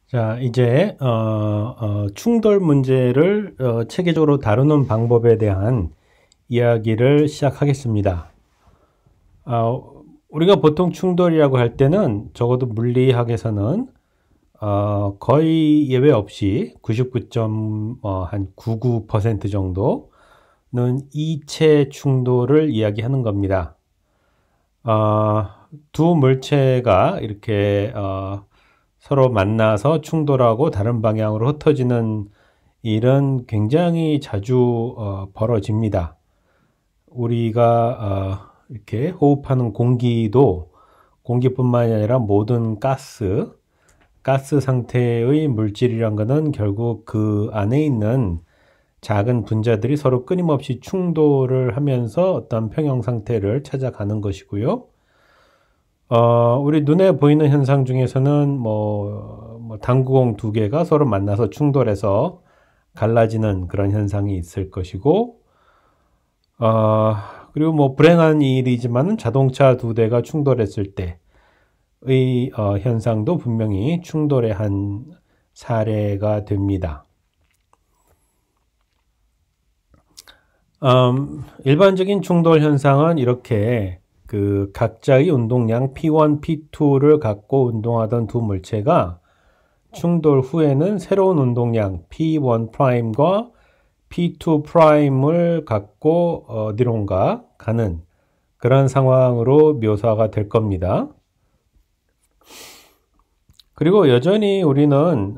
자, 이제 충돌 문제를 체계적으로 다루는 방법에 대한 이야기를 시작하겠습니다. 우리가 보통 충돌이라고 할 때는 적어도 물리학에서는 거의 예외 없이 99.99% 정도는 이체 충돌을 이야기하는 겁니다. 두 물체가 이렇게 서로 만나서 충돌하고 다른 방향으로 흩어지는 일은 굉장히 자주 벌어집니다. 우리가 이렇게 호흡하는 공기도 공기뿐만이 아니라 모든 가스 상태의 물질이란 것은 결국 그 안에 있는 작은 분자들이 서로 끊임없이 충돌을 하면서 어떤 평형 상태를 찾아가는 것이고요. 우리 눈에 보이는 현상 중에서는 당구공 두 개가 서로 만나서 충돌해서 갈라지는 그런 현상이 있을 것이고, 그리고 불행한 일이지만 자동차 두 대가 충돌했을 때의 현상도 분명히 충돌의 한 사례가 됩니다. 일반적인 충돌 현상은 이렇게 그 각자의 운동량 P1, P2를 갖고 운동하던 두 물체가 충돌 후에는 새로운 운동량 P1'과 P2'을 갖고 어디론가 가는 그런 상황으로 묘사가 될 겁니다. 그리고 여전히 우리는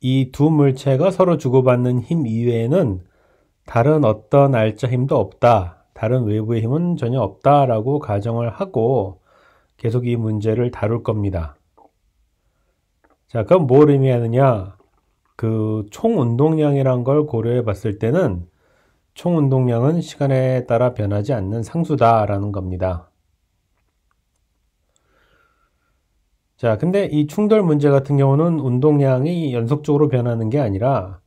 이 두 물체가 서로 주고받는 힘 이외에는 다른 어떤 알짜 힘도 없다, 다른 외부의 힘은 전혀 없다라고 가정을 하고 계속 이 문제를 다룰 겁니다. 자, 그럼 뭘 의미하느냐? 그 총 운동량이란 걸 고려해 봤을 때는 총 운동량은 시간에 따라 변하지 않는 상수다라는 겁니다. 자, 근데 이 충돌 문제 같은 경우는 운동량이 연속적으로 변하는 게 아니라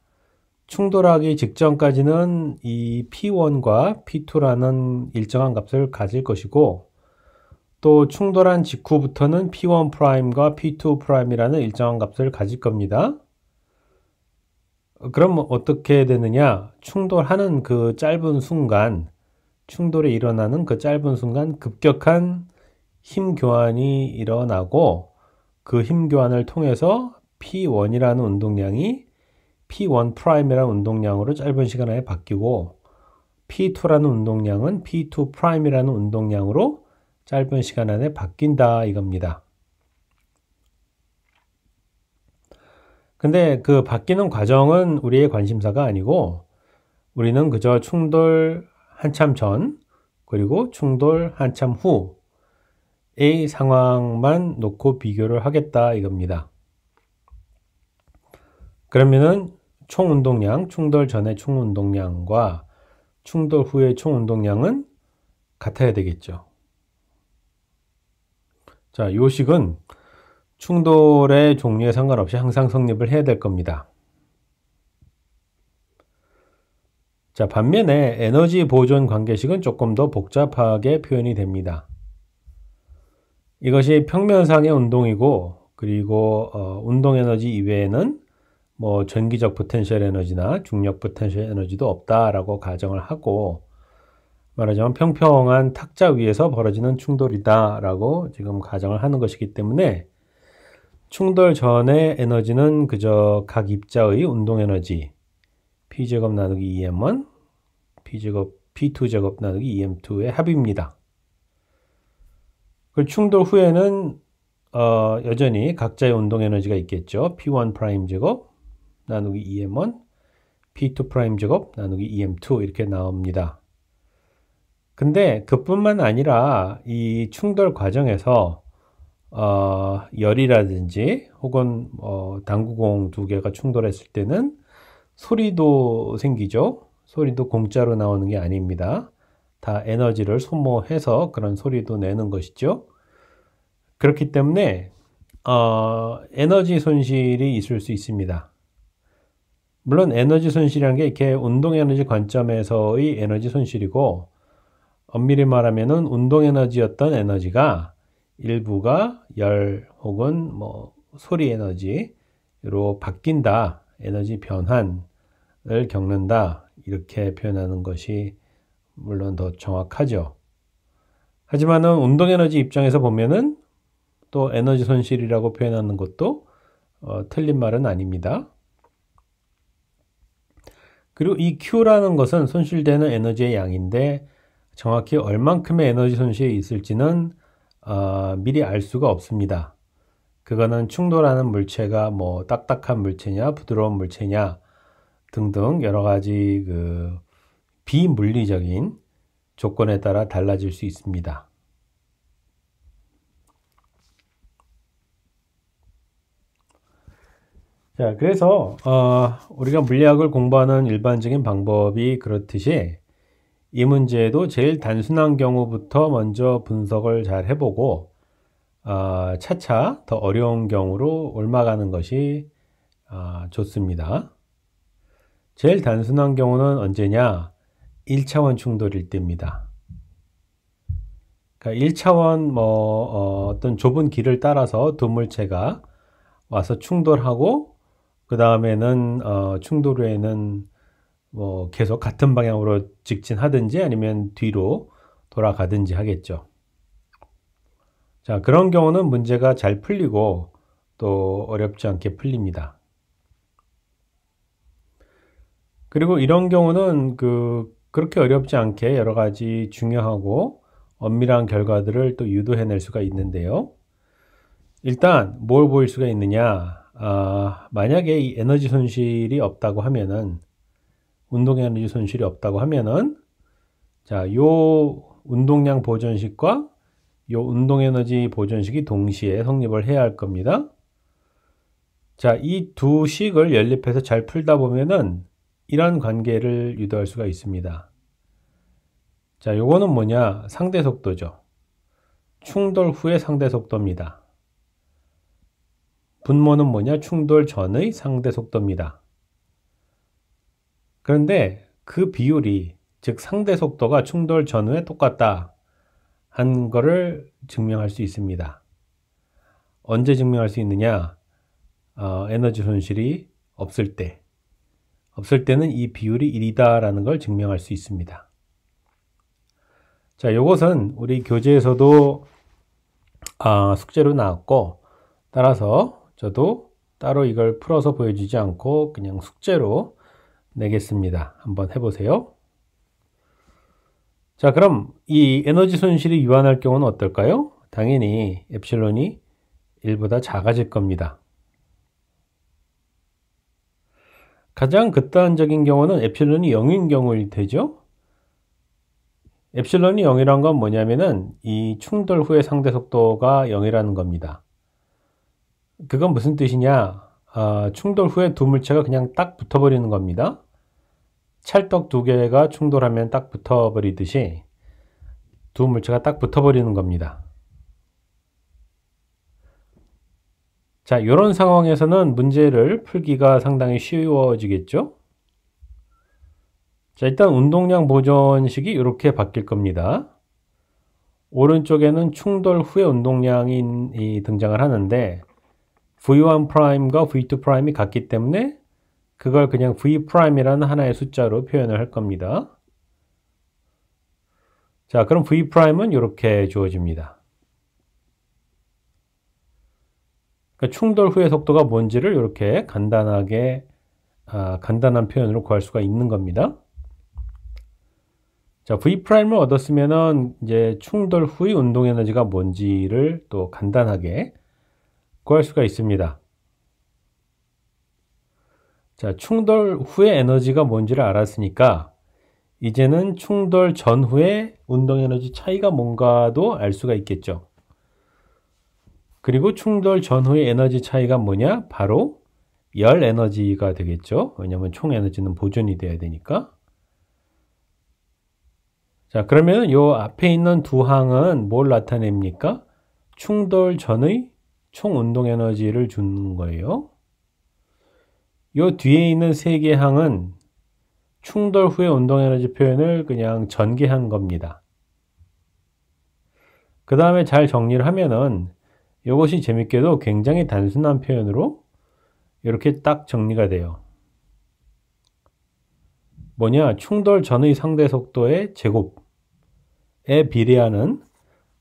충돌하기 직전까지는 이 P1과 P2라는 일정한 값을 가질 것이고, 또 충돌한 직후부터는 P1'과 P2'이라는 일정한 값을 가질 겁니다. 그럼 어떻게 되느냐? 충돌하는 그 짧은 순간, 충돌이 일어나는 그 짧은 순간 급격한 힘 교환이 일어나고, 그 힘 교환을 통해서 P1이라는 운동량이 P1'이라는 운동량으로 짧은 시간 안에 바뀌고, P2라는 운동량은 P2'이라는 운동량으로 짧은 시간 안에 바뀐다 이겁니다. 근데 그 바뀌는 과정은 우리의 관심사가 아니고, 우리는 그저 충돌 한참 전 그리고 충돌 한참 후의 상황만 놓고 비교를 하겠다 이겁니다. 그러면은 총 운동량, 충돌 전의 총 운동량과 충돌 후의 총 운동량은 같아야 되겠죠. 자, 요식은 충돌의 종류에 상관없이 항상 성립을 해야 될 겁니다. 자, 반면에 에너지 보존 관계식은 조금 더 복잡하게 표현이 됩니다. 이것이 평면상의 운동이고, 그리고 운동 에너지 이외에는 전기적 포텐셜 에너지나 중력 포텐셜 에너지도 없다라고 가정을 하고, 말하자면 평평한 탁자 위에서 벌어지는 충돌이다라고 지금 가정을 하는 것이기 때문에 충돌 전의 에너지는 그저 각 입자의 운동 에너지 P제곱 나누기 EM1, P2제곱 나누기 EM2의 합입니다. 그 충돌 후에는 여전히 각자의 운동 에너지가 있겠죠. P1' 제곱 나누기 EM1, P2' 제곱 나누기 EM2 이렇게 나옵니다. 근데 그뿐만 아니라 이 충돌 과정에서 열이라든지 혹은 당구공 두 개가 충돌했을 때는 소리도 생기죠. 소리도 공짜로 나오는 게 아닙니다. 다 에너지를 소모해서 그런 소리도 내는 것이죠. 그렇기 때문에 에너지 손실이 있을 수 있습니다. 물론 에너지 손실이라는 게 이렇게 운동 에너지 관점에서의 에너지 손실이고, 엄밀히 말하면은 운동 에너지였던 에너지가 일부가 열 혹은 뭐 소리 에너지로 바뀐다. 에너지 변환을 겪는다. 이렇게 표현하는 것이 물론 더 정확하죠. 하지만은 운동 에너지 입장에서 보면은 또 에너지 손실이라고 표현하는 것도 틀린 말은 아닙니다. 그리고 이 Q라는 것은 손실되는 에너지의 양인데 정확히 얼만큼의 에너지 손실이 있을지는 미리 알 수가 없습니다. 그거는 충돌하는 물체가 뭐 딱딱한 물체냐 부드러운 물체냐 등등 여러 가지 그 비물리적인 조건에 따라 달라질 수 있습니다. 자, 그래서 우리가 물리학을 공부하는 일반적인 방법이 그렇듯이 이 문제에도 제일 단순한 경우부터 먼저 분석을 잘 해보고 차차 더 어려운 경우로 옮아가는 것이 좋습니다. 제일 단순한 경우는 언제냐? 1차원 충돌일 때입니다. 그러니까 1차원 어떤 좁은 길을 따라서 두 물체가 와서 충돌하고 그 다음에는 충돌 후에는 뭐 계속 같은 방향으로 직진하든지 아니면 뒤로 돌아가든지 하겠죠. 자, 그런 경우는 문제가 잘 풀리고 또 어렵지 않게 풀립니다. 그리고 이런 경우는 그렇게 어렵지 않게 여러 가지 중요하고 엄밀한 결과들을 또 유도해낼 수가 있는데요. 일단 뭘 보일 수가 있느냐? 만약에 이 에너지 손실이 없다고 하면은 운동 에너지 손실이 없다고 하면은 자, 요 운동량 보존식과 요 운동 에너지 보존식이 동시에 성립을 해야 할 겁니다. 자, 이 두 식을 연립해서 잘 풀다 보면은 이런 관계를 유도할 수가 있습니다. 자, 요거는 뭐냐? 상대 속도죠. 충돌 후의 상대 속도입니다. 분모는 뭐냐? 충돌 전의 상대 속도입니다. 그런데 그 비율이, 즉 상대 속도가 충돌 전후에 똑같다 한 거를 증명할 수 있습니다. 언제 증명할 수 있느냐? 에너지 손실이 없을 때. 없을 때는 이 비율이 1이다라는 걸 증명할 수 있습니다. 자, 요것은 우리 교재에서도 숙제로 나왔고, 따라서 저도 따로 이걸 풀어서 보여주지 않고 그냥 숙제로 내겠습니다. 한번 해보세요. 자, 그럼 이 에너지 손실이 유한할 경우는 어떨까요? 당연히 엡실론이 1보다 작아질 겁니다. 가장 극단적인 경우는 엡실론이 0인 경우일 테죠. 엡실론이 0이란 건 뭐냐면은 이 충돌 후의 상대 속도가 0이라는 겁니다. 그건 무슨 뜻이냐? 충돌 후에 두 물체가 그냥 딱 붙어버리는 겁니다. 찰떡 두 개가 충돌하면 딱 붙어버리듯이 두 물체가 딱 붙어버리는 겁니다. 자, 이런 상황에서는 문제를 풀기가 상당히 쉬워지겠죠? 자, 일단 운동량 보존식이 이렇게 바뀔 겁니다. 오른쪽에는 충돌 후에 운동량이 등장을 하는데 V1'과 V2'이 같기 때문에 그걸 그냥 V'이라는 하나의 숫자로 표현을 할 겁니다. 자, 그럼 V'은 이렇게 주어집니다. 그러니까 충돌 후의 속도가 뭔지를 이렇게 간단하게 간단한 표현으로 구할 수가 있는 겁니다. 자, V'을 얻었으면은 이제 충돌 후의 운동 에너지가 뭔지를 또 간단하게 구할 수가 있습니다. 자, 충돌 후의 에너지가 뭔지를 알았으니까 이제는 충돌 전후의 운동 에너지 차이가 뭔가도 알 수가 있겠죠. 그리고 충돌 전후의 에너지 차이가 뭐냐? 바로 열 에너지가 되겠죠. 왜냐하면 총 에너지는 보존이 돼야 되니까. 자, 그러면 요 앞에 있는 두 항은 뭘 나타냅니까? 충돌 전의 총 운동 에너지를 주는 거예요. 요 뒤에 있는 세 개 항은 충돌 후의 운동 에너지 표현을 그냥 전개한 겁니다. 그 다음에 잘 정리를 하면은 이것이 재밌게도 굉장히 단순한 표현으로 이렇게 딱 정리가 돼요. 뭐냐? 충돌 전의 상대 속도의 제곱에 비례하는,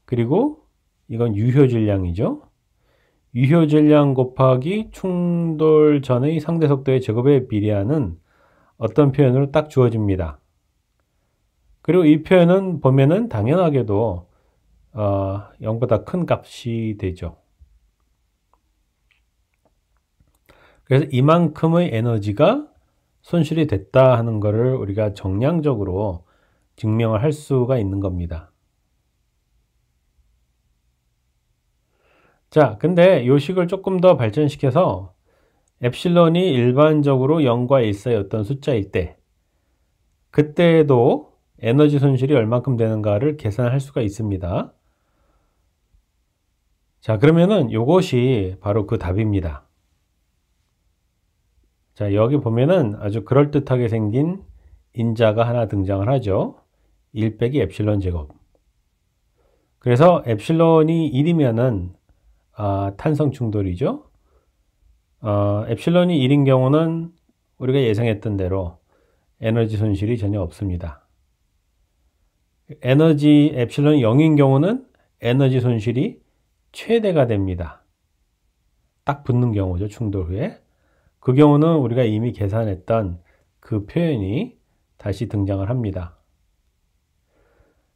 그리고 이건 유효 질량이죠. 유효 질량 곱하기 충돌 전의 상대 속도의 제곱에 비례하는 어떤 표현으로 딱 주어집니다. 그리고 이 표현은 보면은 당연하게도 0보다 큰 값이 되죠. 그래서 이만큼의 에너지가 손실이 됐다 하는 것을 우리가 정량적으로 증명을 할 수가 있는 겁니다. 자, 근데 이 식을 조금 더 발전시켜서 엡실론이 일반적으로 0과 1 사이 어떤 숫자일 때, 그때도 에너지 손실이 얼만큼 되는가를 계산할 수가 있습니다. 자, 그러면은 이것이 바로 그 답입니다. 자, 여기 보면은 아주 그럴듯하게 생긴 인자가 하나 등장을 하죠. 1 빼기 엡실론 제곱. 그래서 엡실론이 1이면은 탄성 충돌이죠. 엡실론이 1인 경우는 우리가 예상했던 대로 에너지 손실이 전혀 없습니다. 엡실론이 0인 경우는 에너지 손실이 최대가 됩니다. 딱 붙는 경우죠, 충돌 후에. 그 경우는 우리가 이미 계산했던 그 표현이 다시 등장을 합니다.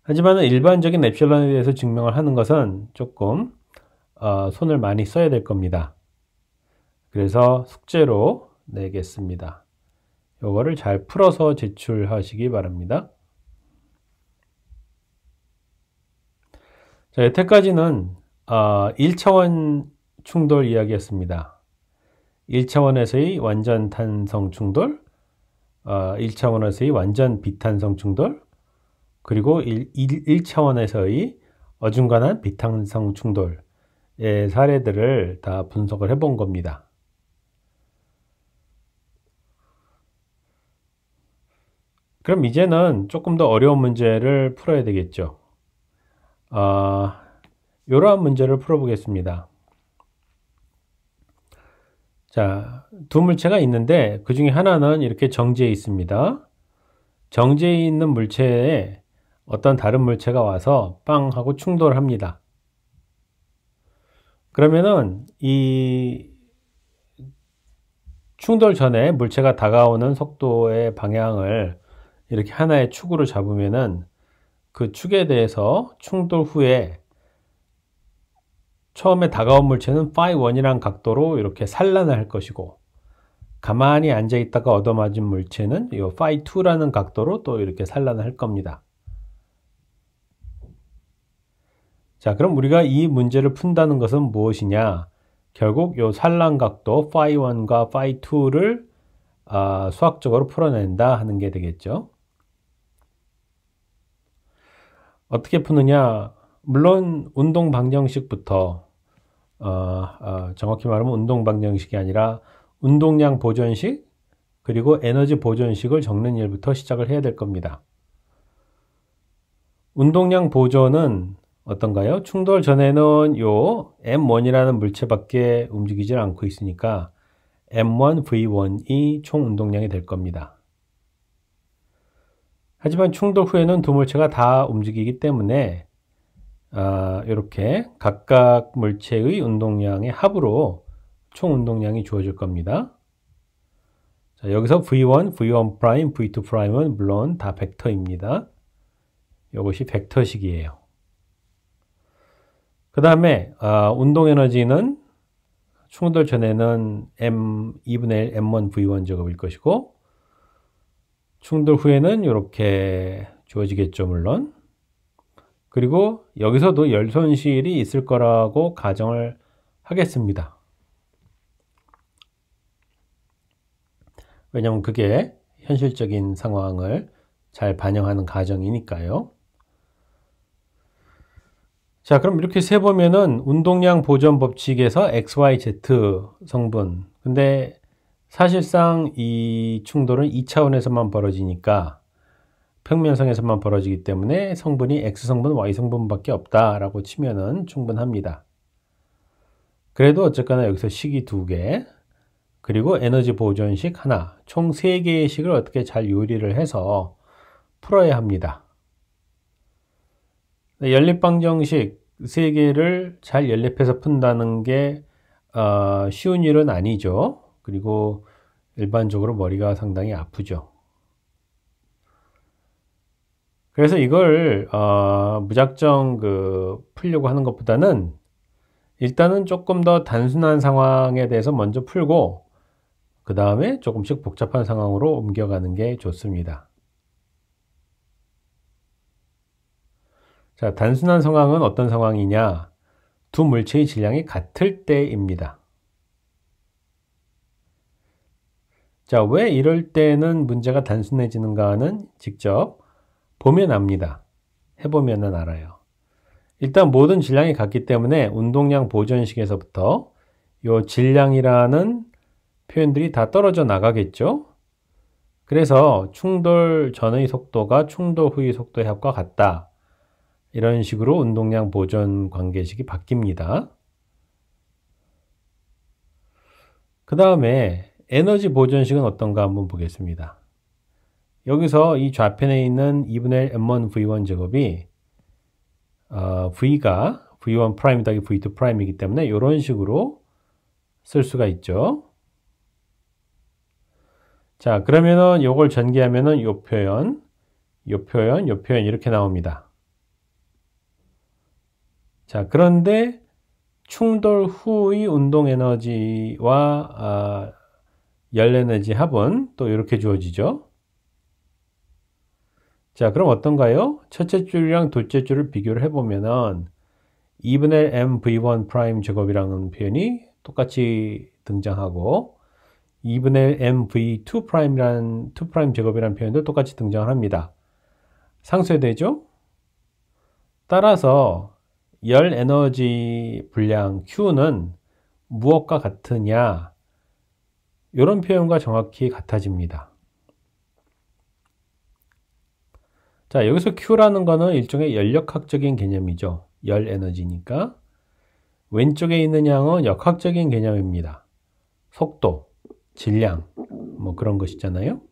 하지만 일반적인 엡실론에 대해서 증명을 하는 것은 조금 손을 많이 써야 될 겁니다. 그래서 숙제로 내겠습니다. 요거를 잘 풀어서 제출하시기 바랍니다. 자, 여태까지는 1차원 충돌 이야기였습니다. 1차원에서의 완전 탄성 충돌, 1차원에서의 완전 비탄성 충돌, 그리고 1차원에서의 어중간한 비탄성 충돌의 사례들을 다 분석을 해본 겁니다. 그럼 이제는 조금 더 어려운 문제를 풀어야 되겠죠. 이러한 문제를 풀어보겠습니다. 자, 두 물체가 있는데 그 중에 하나는 이렇게 정지해 있습니다. 정지해 있는 물체에 어떤 다른 물체가 와서 빵 하고 충돌을 합니다. 그러면은 이 충돌 전에 물체가 다가오는 속도의 방향을 이렇게 하나의 축으로 잡으면은 그 축에 대해서 충돌 후에 처음에 다가온 물체는 phi1이라는 각도로 이렇게 산란을 할 것이고, 가만히 앉아 있다가 얻어맞은 물체는 이 phi2라는 각도로 또 이렇게 산란을 할 겁니다. 자, 그럼 우리가 이 문제를 푼다는 것은 무엇이냐? 결국 이 산란 각도 phi1과 phi2를 수학적으로 풀어낸다 하는 게 되겠죠. 어떻게 푸느냐? 물론 운동 방정식부터 정확히 말하면 운동 방정식이 아니라 운동량 보존식, 그리고 에너지 보존식을 적는 일부터 시작을 해야 될 겁니다. 운동량 보존은 어떤가요? 충돌 전에는 요 M1이라는 물체밖에 움직이질 않고 있으니까 M1, V1이 총 운동량이 될 겁니다. 하지만 충돌 후에는 두 물체가 다 움직이기 때문에 이렇게 각각 물체의 운동량의 합으로 총 운동량이 주어질 겁니다. 자, 여기서 V1, V1', V2'은 물론 다 벡터입니다. 이것이 벡터식이에요. 그 다음에 운동 에너지는 충돌 전에는 M2분의 1 M1 V1 제곱일 것이고, 충돌 후에는 이렇게 주어지겠죠, 물론. 그리고 여기서도 열 손실이 있을 거라고 가정을 하겠습니다. 왜냐하면 그게 현실적인 상황을 잘 반영하는 가정이니까요. 자, 그럼 이렇게 세보면은 운동량 보존 법칙에서 XYZ 성분. 근데 사실상 이 충돌은 2차원에서만 벌어지니까 평면성에서만 벌어지기 때문에 성분이 X성분, Y성분밖에 없다라고 치면은 충분합니다. 그래도 어쨌거나 여기서 식이 2개, 그리고 에너지 보존식 하나, 총 3개의 식을 어떻게 잘 요리를 해서 풀어야 합니다. 연립방정식 3개를 잘 연립해서 푼다는 게 쉬운 일은 아니죠. 그리고 일반적으로 머리가 상당히 아프죠. 그래서 이걸 무작정 풀려고 하는 것보다는 일단은 조금 더 단순한 상황에 대해서 먼저 풀고 그 다음에 조금씩 복잡한 상황으로 옮겨가는 게 좋습니다. 자, 단순한 상황은 어떤 상황이냐? 두 물체의 질량이 같을 때입니다. 자, 왜 이럴 때는 문제가 단순해지는가는 직접 보면 압니다. 해보면 알아요. 일단 모든 질량이 같기 때문에 운동량 보존식에서부터 이 질량이라는 표현들이 다 떨어져 나가겠죠. 그래서 충돌 전의 속도가 충돌 후의 속도의 합과 같다. 이런 식으로 운동량 보존 관계식이 바뀝니다. 그 다음에 에너지 보존식은 어떤가 한번 보겠습니다. 여기서 이 좌편에 있는 2분의 m1 v1 제곱이 v가 v1 프라임 더하기 v2 프라임이기 때문에 이런 식으로 쓸 수가 있죠. 자, 그러면은 요걸 전개하면은 요 표현 이렇게 나옵니다. 자, 그런데 충돌 후의 운동 에너지와 열 에너지 합은 또 이렇게 주어지죠. 자, 그럼 어떤가요? 첫째 줄이랑 둘째 줄을 비교를 해보면은 2분의 mv1 프라임 제곱이라는 표현이 똑같이 등장하고 2분의 mv2 프라임이란 2 프라임 제곱이라는 표현도 똑같이 등장을 합니다. 상쇄되죠? 따라서 열 에너지 분량 Q는 무엇과 같으냐? 이런 표현과 정확히 같아집니다. 자, 여기서 Q라는 거는 일종의 연력학적인 개념이죠. 열 에너지니까. 왼쪽에 있는 양은 역학적인 개념입니다. 속도, 질량, 뭐 그런 것이잖아요.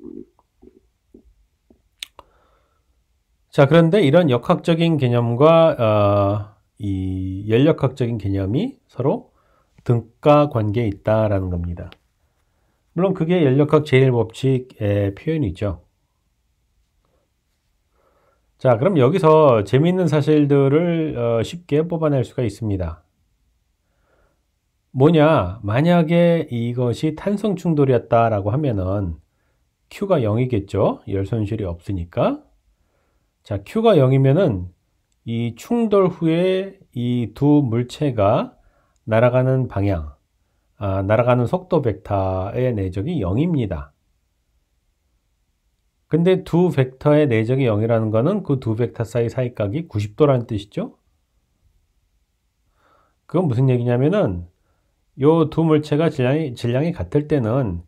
자, 그런데 이런 역학적인 개념과 이 연력학적인 개념이 서로 등가 관계에 있다라는 겁니다. 물론 그게 연력학 제1법칙의 표현이죠. 자, 그럼 여기서 재미있는 사실들을 쉽게 뽑아낼 수가 있습니다. 뭐냐, 만약에 이것이 탄성 충돌이었다라고 하면은 Q가 0이겠죠. 열 손실이 없으니까. 자, Q가 0이면은 이 충돌 후에 이 두 물체가 날아가는 방향, 날아가는 속도 벡터의 내적이 0입니다. 근데 두 벡터의 내적이 0이라는 거는 그 두 벡터 사이 사이각이 90도라는 뜻이죠. 그건 무슨 얘기냐면은 요 두 물체가 질량이 같을 때는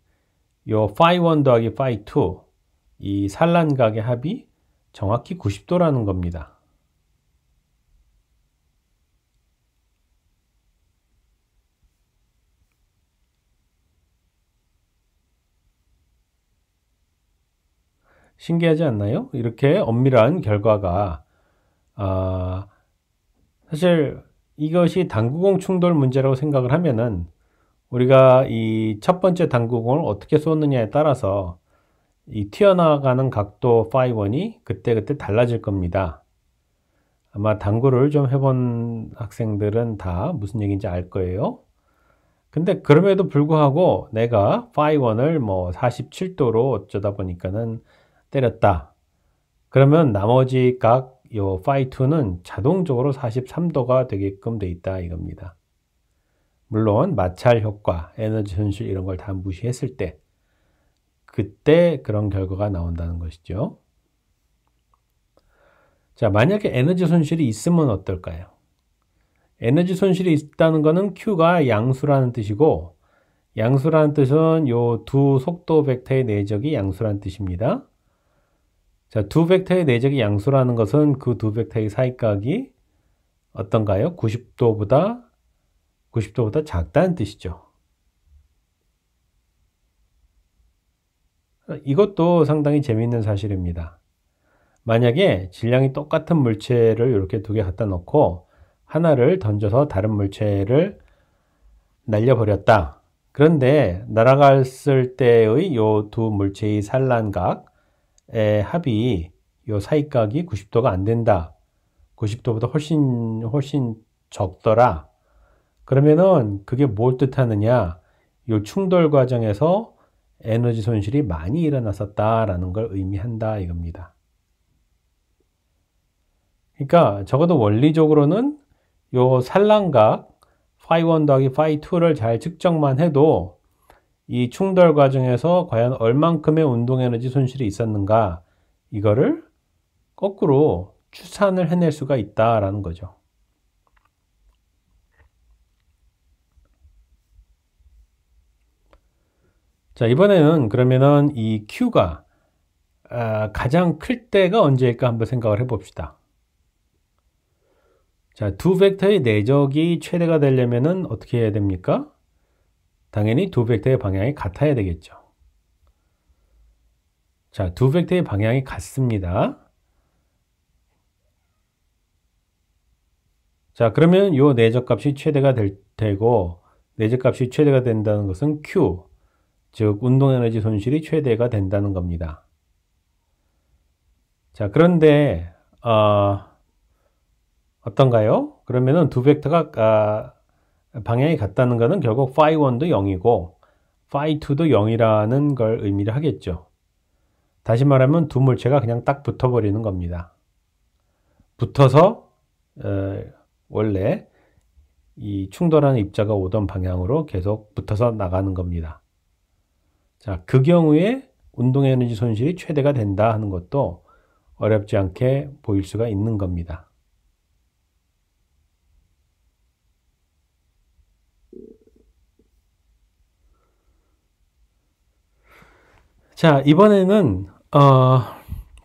요 phi1 더하기 phi2 이 산란각의 합이 정확히 90도라는 겁니다. 신기하지 않나요? 이렇게 엄밀한 결과가 사실 이것이 당구공 충돌 문제라고 생각을 하면은 우리가 이 첫 번째 당구공을 어떻게 쏘느냐에 따라서 이 튀어나가는 각도 phi1이 그때그때 달라질 겁니다. 아마 당구를 좀 해본 학생들은 다 무슨 얘기인지 알 거예요. 근데 그럼에도 불구하고 내가 phi1을 뭐 47도로 어쩌다 보니까는 때렸다. 그러면 나머지 각 요 phi2는 자동적으로 43도가 되게끔 돼 있다 이겁니다. 물론 마찰 효과, 에너지 손실 이런 걸 다 무시했을 때 그때 그런 결과가 나온다는 것이죠. 자, 만약에 에너지 손실이 있으면 어떨까요? 에너지 손실이 있다는 것은 Q가 양수라는 뜻이고 양수라는 뜻은 요 두 속도 벡터의 내적이 양수라는 뜻입니다. 자, 두 벡터의 내적이 양수라는 것은 그 두 벡터의 사이각이 어떤가요? 90도보다 작다는 뜻이죠. 이것도 상당히 재미있는 사실입니다. 만약에 질량이 똑같은 물체를 이렇게 두 개 갖다 놓고 하나를 던져서 다른 물체를 날려버렸다. 그런데 날아갔을 때의 요 두 물체의 산란각의 합이 요 사이각이 90도가 안 된다. 90도보다 훨씬 적더라. 그러면은 그게 뭘 뜻하느냐? 요 충돌 과정에서 에너지 손실이 많이 일어났었다라는 걸 의미한다 이겁니다. 그러니까 적어도 원리적으로는 요 산란각 phi1 더하기 phi2를 잘 측정만 해도 이 충돌 과정에서 과연 얼만큼의 운동 에너지 손실이 있었는가 이거를 거꾸로 추산을 해낼 수가 있다라는 거죠. 자, 이번에는 그러면은 이 Q가 가장 클 때가 언제일까 한번 생각을 해봅시다. 자, 두 벡터의 내적이 최대가 되려면은 어떻게 해야 됩니까? 당연히 두 벡터의 방향이 같아야 되겠죠. 자, 두 벡터의 방향이 같습니다. 자, 그러면 요 내적 값이 최대가 되고 내적 값이 최대가 된다는 것은 Q, 즉 운동 에너지 손실이 최대가 된다는 겁니다. 자, 그런데 어떤가요? 그러면은 두 벡터가 방향이 같다는 것은 결국 phi1도 0이고 phi2도 0이라는 걸 의미를 하겠죠. 다시 말하면 두 물체가 그냥 딱 붙어버리는 겁니다. 붙어서 원래 이 충돌하는 입자가 오던 방향으로 계속 붙어서 나가는 겁니다. 자, 그 경우에 운동 에너지 손실이 최대가 된다 하는 것도 어렵지 않게 보일 수가 있는 겁니다. 자, 이번에는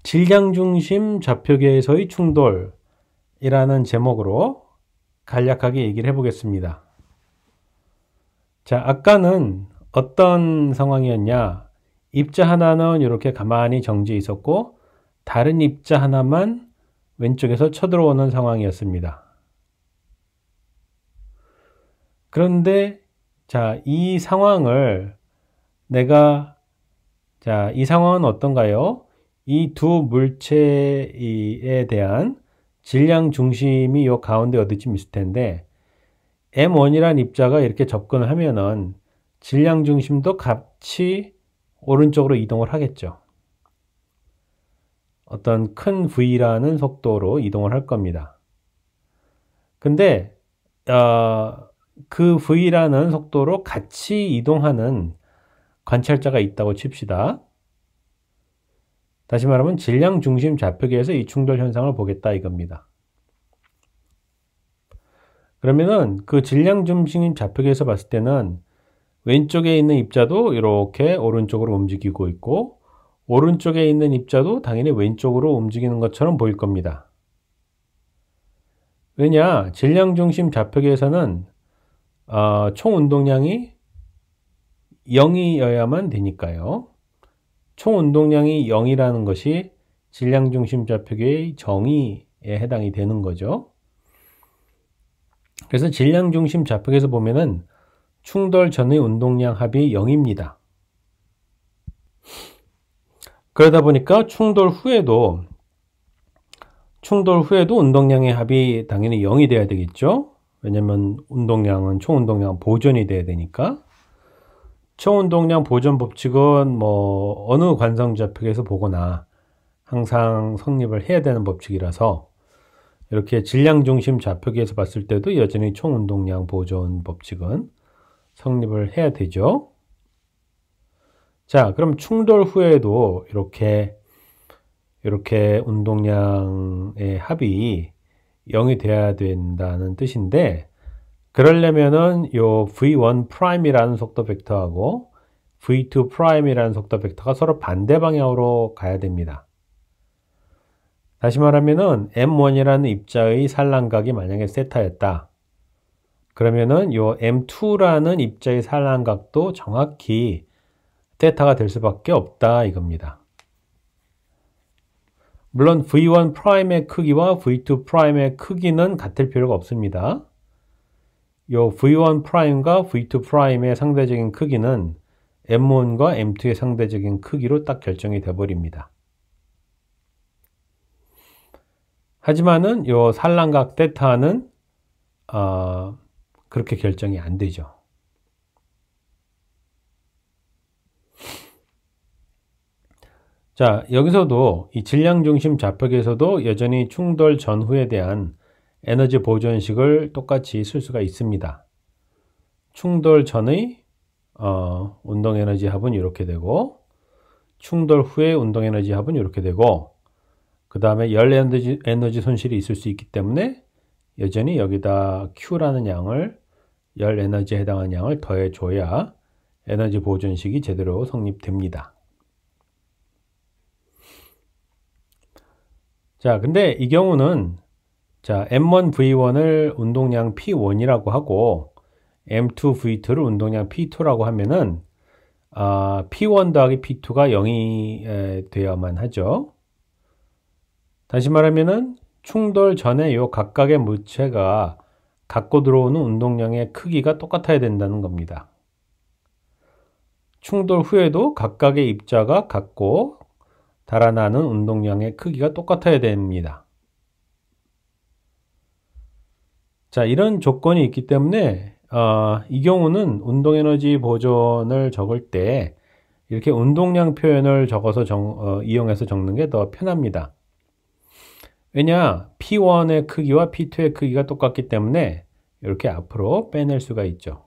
질량 중심 좌표계에서의 충돌이라는 제목으로 간략하게 얘기를 해보겠습니다. 자, 아까는 어떤 상황이었냐? 입자 하나는 이렇게 가만히 정지해 있었고 다른 입자 하나만 왼쪽에서 쳐들어오는 상황이었습니다. 그런데 자, 이 상황은 어떤가요? 이 두 물체에 대한 질량 중심이 요 가운데 어디쯤 있을 텐데 M1이라는 입자가 이렇게 접근을 하면은 질량 중심도 같이 오른쪽으로 이동을 하겠죠. 어떤 큰 V라는 속도로 이동을 할 겁니다. 근데 그 V라는 속도로 같이 이동하는 관찰자가 있다고 칩시다. 다시 말하면 질량 중심 좌표계에서 이 충돌 현상을 보겠다 이겁니다. 그러면은 그 질량 중심 좌표계에서 봤을 때는 왼쪽에 있는 입자도 이렇게 오른쪽으로 움직이고 있고 오른쪽에 있는 입자도 당연히 왼쪽으로 움직이는 것처럼 보일 겁니다. 왜냐? 질량 중심 좌표계에서는 총 운동량이 0이어야만 되니까요. 총 운동량이 0이라는 것이 질량 중심 좌표계의 정의에 해당이 되는 거죠. 그래서 질량 중심 좌표계에서 보면은 충돌 전의 운동량 합이 0입니다. 그러다 보니까 충돌 후에도 운동량의 합이 당연히 0이 돼야 되겠죠. 왜냐면 총 운동량은 보존이 돼야 되니까. 총 운동량 보존 법칙은 뭐 어느 관성 좌표계에서 보거나 항상 성립을 해야 되는 법칙이라서 이렇게 질량 중심 좌표계에서 봤을 때도 여전히 총 운동량 보존 법칙은 성립을 해야 되죠. 자, 그럼 충돌 후에도 이렇게 운동량의 합이 0이 돼야 된다는 뜻인데, 그러려면은 요 v1'이라는 속도 벡터하고 v2'이라는 속도 벡터가 서로 반대 방향으로 가야 됩니다. 다시 말하면은 M1이라는 입자의 산란각이 만약에 세타였다. 그러면은 요 M2라는 입자의 산란각도 정확히 세타가 될 수밖에 없다 이겁니다. 물론 V1 프라임의 크기와 V2 프라임의 크기는 같을 필요가 없습니다. 요 V1 프라임과 V2 프라임의 상대적인 크기는 M1과 M2의 상대적인 크기로 딱 결정이 돼 버립니다. 하지만은 요 산란각 세타는 그렇게 결정이 안 되죠. 자, 여기서도 이 질량 중심 좌표계에서도 여전히 충돌 전후에 대한 에너지 보존식을 똑같이 쓸 수가 있습니다. 충돌 전의 운동 에너지 합은 이렇게 되고, 충돌 후의 운동 에너지 합은 이렇게 되고, 그 다음에 열 에너지 손실이 있을 수 있기 때문에 여전히 여기다 Q라는 양을, 열 에너지에 해당하는 양을 더해줘야 에너지 보존식이 제대로 성립됩니다. 자, 근데 이 경우는 자, M1V1을 운동량 P1이라고 하고 M2V2를 운동량 P2라고 하면은 P1 더하기 P2가 0이 되어야만 하죠. 다시 말하면은 충돌 전에 요 각각의 물체가 갖고 들어오는 운동량의 크기가 똑같아야 된다는 겁니다. 충돌 후에도 각각의 입자가 갖고 달아나는 운동량의 크기가 똑같아야 됩니다. 자, 이런 조건이 있기 때문에 이 경우는 운동에너지 보존을 적을 때 이렇게 운동량 표현을 적어서 이용해서 적는 게 더 편합니다. 왜냐? P1의 크기와 P2의 크기가 똑같기 때문에 이렇게 앞으로 빼낼 수가 있죠.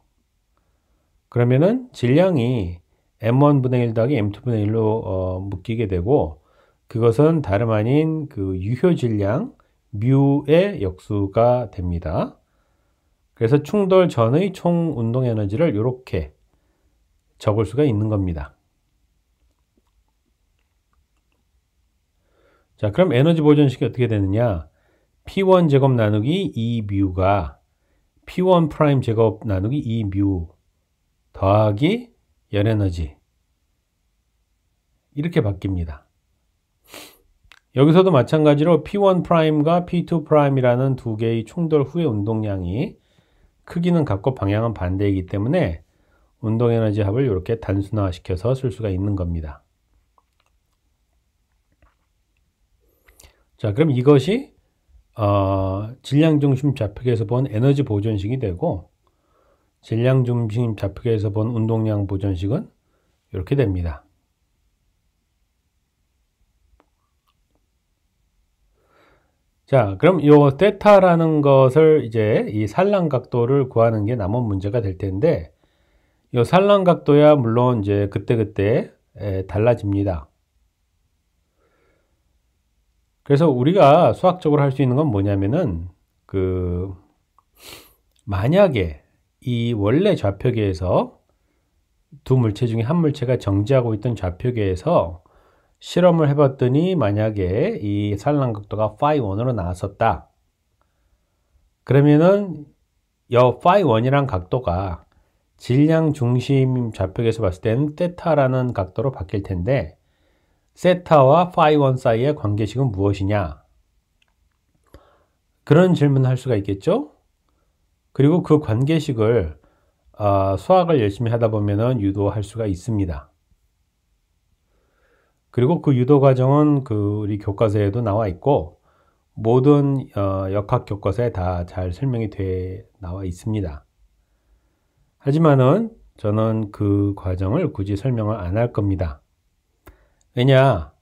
그러면은 질량이 M1분의 1 더하기 M2분의 1로 묶이게 되고, 그것은 다름 아닌 그 유효 질량 뮤의 역수가 됩니다. 그래서 충돌 전의 총 운동 에너지를 이렇게 적을 수가 있는 겁니다. 자, 그럼 에너지 보존식이 어떻게 되느냐? P1 제곱 나누기 2뮤가 P1 프라임 제곱 나누기 2뮤 더하기 열 에너지, 이렇게 바뀝니다. 여기서도 마찬가지로 P1 프라임과 P2 프라임이라는 두 개의 충돌 후의 운동량이 크기는 같고 방향은 반대이기 때문에 운동 에너지 합을 이렇게 단순화시켜서 쓸 수가 있는 겁니다. 자, 그럼 이것이 질량 중심 좌표계에서 본 에너지 보존식이 되고, 질량 중심 좌표계에서 본 운동량 보존식은 이렇게 됩니다. 자, 그럼 이 세타라는 것을 이제 이 산란 각도를 구하는 게 남은 문제가 될 텐데, 이 산란 각도야 물론 이제 그때그때 달라집니다. 그래서 우리가 수학적으로 할 수 있는 건 뭐냐면은 만약에 이 원래 좌표계에서 두 물체 중에 한 물체가 정지하고 있던 좌표계에서 실험을 해봤더니 만약에 이 산란 각도가 phi1으로 나왔었다. 그러면은 이 phi1이란 각도가 질량 중심 좌표계에서 봤을 때는 세타라는 각도로 바뀔 텐데, 세타와 phi1 사이의 관계식은 무엇이냐? 그런 질문을 할 수가 있겠죠? 그리고 그 관계식을 수학을 열심히 하다 보면은 유도할 수가 있습니다. 그리고 그 유도 과정은 우리 교과서에도 나와 있고, 모든 역학 교과서에 다 잘 설명이 나와 있습니다. 하지만은 저는 그 과정을 굳이 설명을 안 할 겁니다. 왜냐,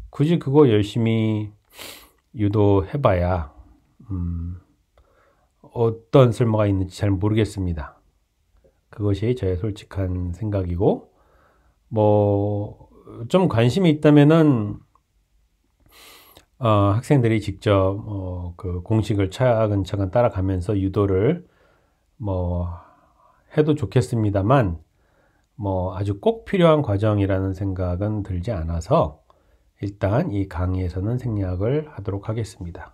굳이 그거 열심히 유도해봐야 어떤 쓸모가 있는지 잘 모르겠습니다. 그것이 저의 솔직한 생각이고, 좀 관심이 있다면은 학생들이 직접 그 공식을 차근차근 따라가면서 유도를 해도 좋겠습니다만, 아주 꼭 필요한 과정이라는 생각은 들지 않아서 일단 이 강의에서는 생략을 하도록 하겠습니다.